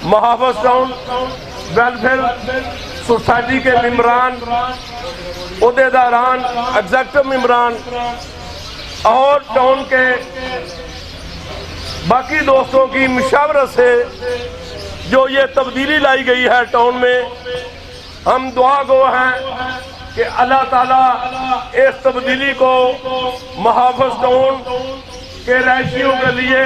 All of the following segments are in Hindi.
महाफज टाउन वेलफेयर सोसाइटी के मेम्बरान, उहदेदारान, एग्जेक्टिव मेम्बरान और टाउन के बाकी दोस्तों की मशावरत से जो ये तब्दीली लाई गई है टाउन में, हम दुआ गो हैं कि अल्लाह ताला इस तब्दीली को महाफज टाउन के रहायशियों के लिए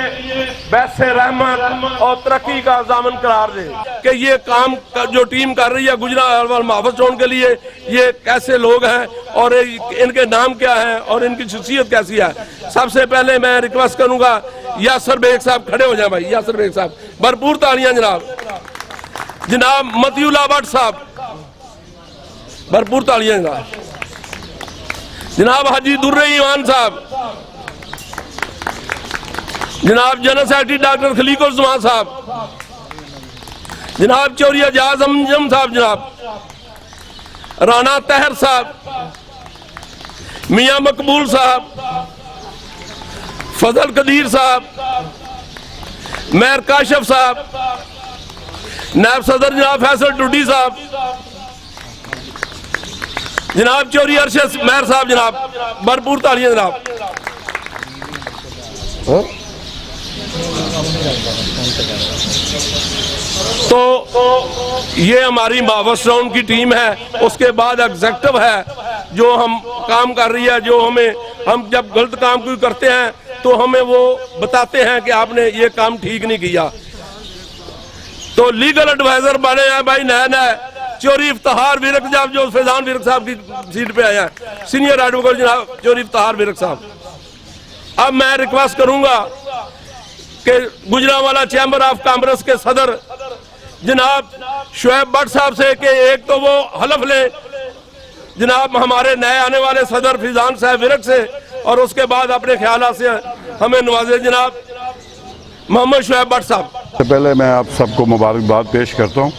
वैसे रहमत और तरक्की का ज़ामन करार दे कि ये काम जो टीम कर रही है गुजरात महाफज टाउन के लिए, ये कैसे लोग हैं और इनके नाम क्या हैं और इनकी शख्सियत कैसी है। सबसे पहले मैं रिक्वेस्ट करूंगा यासर बेग साहब खड़े हो जाए। भाई यासर बेग साहब, भरपूर तालियां जनाब। जनाब मतियुल्लाह भट्ट साहब, भरपूर तालियां जनाब। जनाब हाजी दुर्रे ईमान साहब, जनाब जनरल सेक्रेटरी डॉक्टर खलीकुज़्ज़मान साहब, जनाब चौधरी एजाज अंजम साहब, जनाब राना तहर साहब, मियां मकबूल साहब, फजल कदीर साहब, मेयर काशिफ साहब, नायब सदर जनाब फैसल टूडी साहब, जनाब चौधरी अरशद मेयर साहब, जनाब भरपूर तालियां जनाब। तो ये हमारी महाफज टाउन की टीम है। उसके बाद एग्जेक्टिव है जो हम काम कर रही है, जो हम जब गलत काम कोई करते हैं तो हमें वो बताते हैं कि आपने ये काम ठीक नहीं किया। तो लीगल एडवाइजर बने हैं भाई नए चौधरी इफ्तिखार विरक साहब, जो फैजान विरक साहब की सीट पे आए हैं, सीनियर एडवोकेट जनाब चौधरी इफ्तिखार विरक साहब। अब मैं रिक्वेस्ट करूंगा कि गुजरांवाला चैम्बर ऑफ कॉमर्स के सदर जनाब शुएब भट्ट साहब से कि एक तो वो हलफ ले जनाब हमारे नए आने वाले सदर फैजान साहब विरक से, और उसके बाद अपने ख्याल से हमें नवाजे जनाब मोहम्मद शुएब भट्ट साहब। सबसे पहले मैं आप सबको मुबारकबाद पेश करता हूँ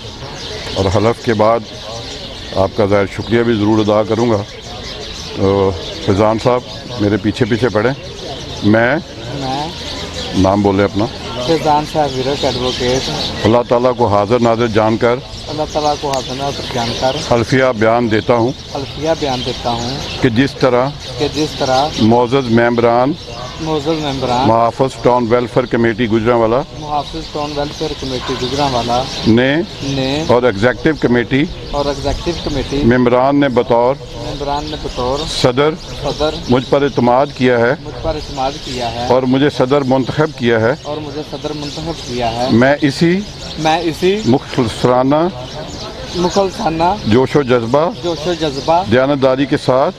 और हलफ के बाद आपका ज़ाहिर शुक्रिया भी ज़रूर अदा करूँगा। तो फैजान साहब मेरे पीछे पीछे पड़े। मैं नाम बोले अपना, फैजान साहब विरक एडवोकेट। अल्लाह ताला को हाजिर नाजिर जानकर हल्फिया बयान देता हूँ कि जिस तरह मोअज़्ज़ज़ मेंबरान महाफज टाउन वेलफेयर कमेटी गुजरांवाला ने और एग्जेक्टिव कमेटी मेंबरान ने बतौर सदर मुझ पर इत्मीनान किया है और मुझे सदर मुंतखब किया है। मैं इसी मुखलसाना जोशो जज्बा दयानतदारी के साथ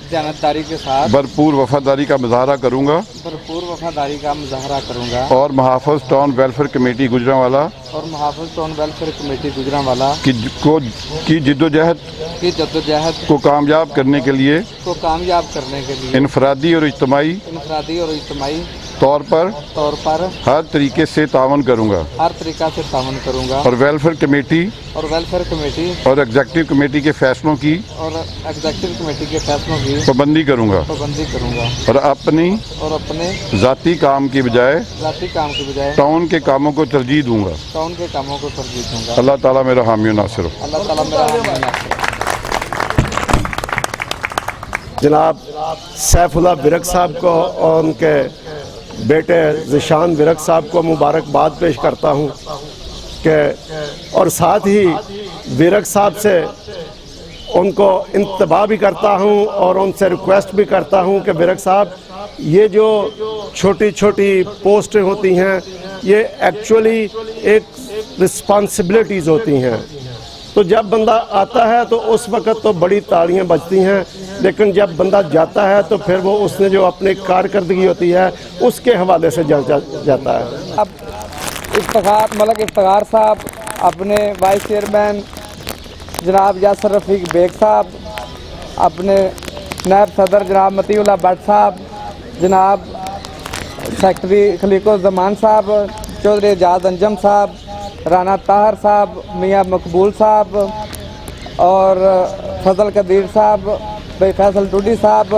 भरपूर वफादारी का मुजाहरा करूँगा और महाफज टाउन वेलफेयर कमेटी गुजरांवाला की जिद्दोजहद को कामयाब करने के लिए इनफरादी और इज्तिमाई तौर पर हर तरीके से तावन करूँगा और वेलफेयर कमेटी और एग्जेक्टिव कमेटी के फैसलों की पाबंदी करूँगा और अपने ज़ाती काम की बजाय टाउन के कामों को तरजीह दूँगा। अल्लाह ताला मेरा हामी और नासिर हो। जनाब सैफुल्लाह विरक साहब को और उनके बेटे ज़िशान विरक साहब को मुबारकबाद पेश करता हूँ कि और साथ ही विरक साहब से उनको इंतबा भी करता हूँ और उनसे रिक्वेस्ट भी करता हूँ कि विरक साहब ये जो छोटी छोटी पोस्टें होती हैं ये एक्चुअली एक रिस्पॉन्सिबिलिटीज़ होती हैं। तो जब बंदा आता है तो उस वक़्त तो बड़ी तालियां बजती हैं, लेकिन जब बंदा जाता है तो फिर वो उसने जो अपनी कारकर्दगी होती है उसके हवाले से जाता है। अब इफ्तिखार साहब, अपने वाइस चेयरमैन जनाब यासर रफ़ीक बेग साहब, अपने नायब सदर जनाब मतियुल्लाह भट्ट साहब, जनाब सेक्रेटरी खलीकुज़्ज़मान साहब, चौधरी एजाज अंजम साहब, राना ताहर साहब, मियां मकबूल साहब और फजल कदीर साहब, भाई फैसल टूडी साहब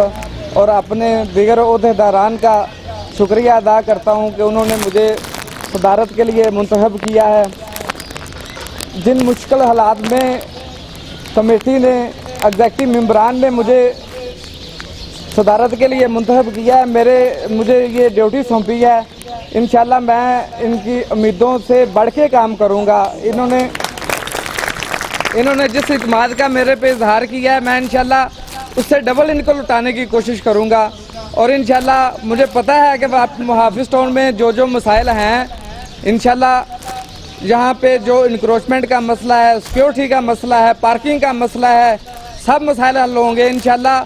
और अपने दीगर ओहदेदारान का शुक्रिया अदा करता हूं कि उन्होंने मुझे सदारत के लिए मुंतखब किया है। जिन मुश्किल हालात में कमेटी ने, एग्जेक्टिव मेंबरान ने मुझे सदारत के लिए मुंतखब किया है, मुझे ये ड्यूटी सौंपी है, इंशाल्लाह मैं इनकी उम्मीदों से बढ़ के काम करूँगा। इन्होंने जिस इत्मीनान का मेरे पे इजहार किया है, मैं इंशाल्लाह उससे डबल इनको लुटाने की कोशिश करूँगा। और इंशाल्लाह मुझे पता है कि मुहाफिज टाउन में जो मसाइल हैं, इंशाल्लाह यहाँ पे जो इंक्रोचमेंट का मसला है, सिक्योरिटी का मसला है, पार्किंग का मसला है, सब मसाइल हल होंगे। इंशाल्लाह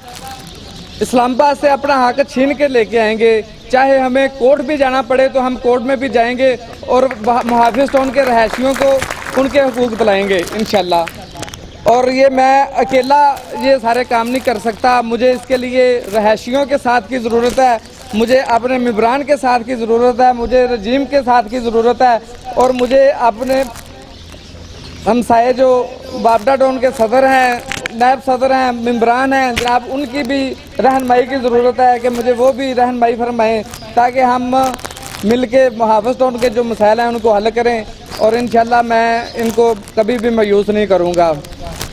इस्लामाबाद से अपना हक छीन के लेके आएंगे, चाहे हमें कोर्ट भी जाना पड़े तो हम कोर्ट में भी जाएंगे और मुहाफिज टाउन के रहायशियों को उनके हकूक़ दिलाएंगे इंशाल्लाह। और ये मैं अकेला ये सारे काम नहीं कर सकता, मुझे इसके लिए रहायशियों के साथ की ज़रूरत है, मुझे अपने मेंबरान के साथ की ज़रूरत है, मुझे रजीम के साथ की ज़रूरत है, और मुझे अपने हमसाए जो बाबडा टाउन के सदर हैं, नायब सदर हैं, मेंबरान हैं जनाब, उनकी भी रहनुमाई की ज़रूरत है कि मुझे वो भी रहनुमाई फरमाएँ ताकि हम मिल के मुहाफिज टाउन के जो मसाइल हैं उनको हल करें। और इंशाल्लाह मैं इनको कभी भी मायूस नहीं करूँगा।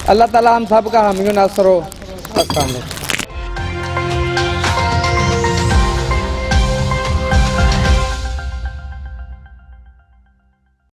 अल्लाह ताला हम सब का हामी नासर हो। अस्सलाम वालेकुम।